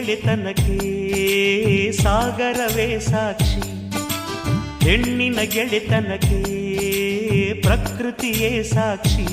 ಗೆಳೆತನಕ್ಕೆ ಸಾಗರವೇ ಸಾಕ್ಷಿ, ಹೆಣ್ಣಿನ ಗೆಳೆತನಕ್ಕೆ ಪ್ರಕೃತಿಯೇ ಸಾಕ್ಷಿ.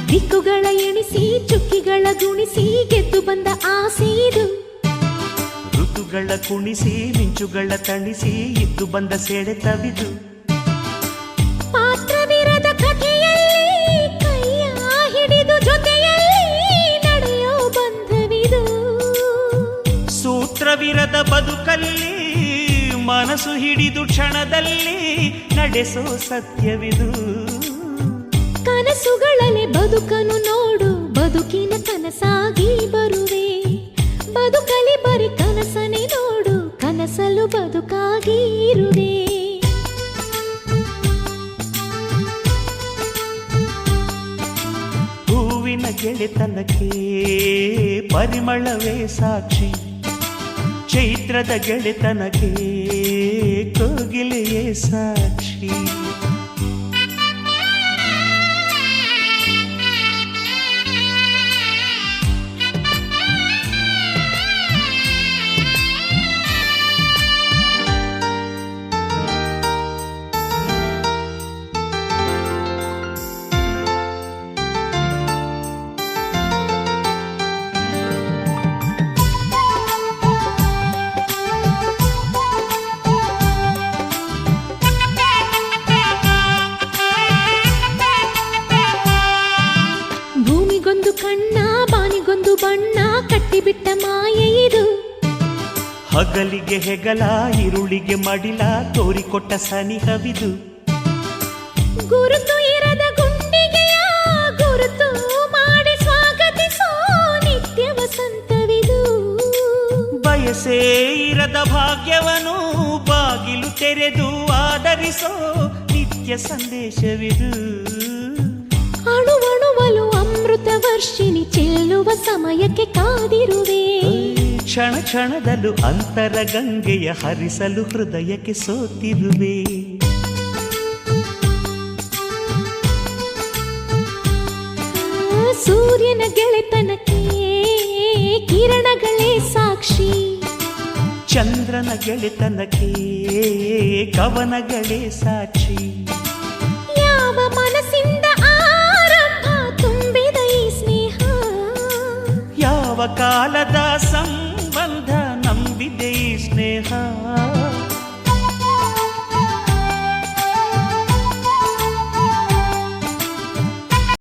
ದಿಕ್ಕುಗಳ ಎಣಿಸಿ ಚುಕ್ಕಿಗಳ ಗುಣಿಸಿ ಗೆದ್ದು ಬಂದ ಆಸೀದು, ಋತುಗಳ ಕುಣಿಸಿ ಮಿಂಚುಗಳ ತಣಿಸಿ ಇದ್ದು ಬಂದ ಸೆಳೆತವಿದು. ಪಾತ್ರವಿರದ ಕಥೆಯಲ್ಲಿ ಕೈಯ ಹಿಡಿದು ಜೊತೆಯಲ್ಲಿ ನಡೆಯೋ ಬಂಧವಿದು. ಸೂತ್ರವಿರದ ಬದುಕಲ್ಲಿ ಮನಸ್ಸು ಹಿಡಿದು ಕ್ಷಣದಲ್ಲಿ ನಡೆಸೋ ಸತ್ಯವಿದು. ಕನಸುಗಳಲ್ಲಿ ಬದುಕನ್ನು ನೋಡು, ಬದುಕಿನ ಕನಸಾಗಿ ಬರುವೆ. ಬದುಕಲಿ ಬರಿ ಕನಸನೆ ನೋಡು, ಕನಸಲು ಬದುಕಾಗಿ ಇರುವೆ. ಹೂವಿನ ಗೆಳೆತನಕ್ಕೆ ಪರಿಮಳವೇ ಸಾಕ್ಷಿ, ಚೈತ್ರದ ಗೆಳೆತನಕ್ಕೆ ಕೋಗಿಲೆಯೇ ಸಾಕ್ಷಿ. ಭೂಮಿಗೊಂದು ಕಣ್ಣ ಬಾನಿಗೊಂದು ಬಣ್ಣ ಕಟ್ಟಿಬಿಟ್ಟ ಮಾಯೆ ಇದು. ಹಗಲಿಗೆ ಹೆಗಲ ಇರುಳಿಗೆ ಮಡಿಲ ತೋರಿಕೊಟ್ಟ ಸನಿಹವಿದು. ಗುರುತು ಇರದ ಗುಂಡಿಗೆಯ ಗುರುತು ಮಾಡಿ ಸ್ವಾಗತಿಸೋ ನಿತ್ಯ ವಸಂತವಿದು. ಬಯಸೇ ಇರದ ಭಾಗ್ಯವನು ಬಾಗಿಲು ತೆರೆದು ಆದರಿಸೋ ನಿತ್ಯ ಸಂದೇಶವಿದು. ಅಣುವಣುವಲು ಅಮೃತ ವರ್ಷಿಣಿ ಚೆಲ್ಲುವ ಸಮಯಕ್ಕೆ ಕಾದಿರುವೆ. ಕ್ಷಣ ಕ್ಷಣದಲ್ಲೂ ಅಂತರ ಗಂಗೆಯ ಹರಿಸಲು ಹೃದಯಕ್ಕೆ ಸೋತಿರುವೆ. ಸೂರ್ಯನ ಗೆಳೆತನಕ್ಕೆ ಕಿರಣಗಳೇ ಸಾಕ್ಷಿ, ಚಂದ್ರನ ಗೆಳೆತನಕ್ಕೆ ಕವನಗಳೇ ಸಾಕ್ಷಿ. ಯಾವ ಮನಸ್ಸಿಂದ ಆರಂಭ ತುಂಬಿದ ಈ ಸ್ನೇಹ, ಯಾವ ಕಾಲದ ಸಂಬಂಧ ನಂಬಿದೆ ಈ ಸ್ನೇಹ.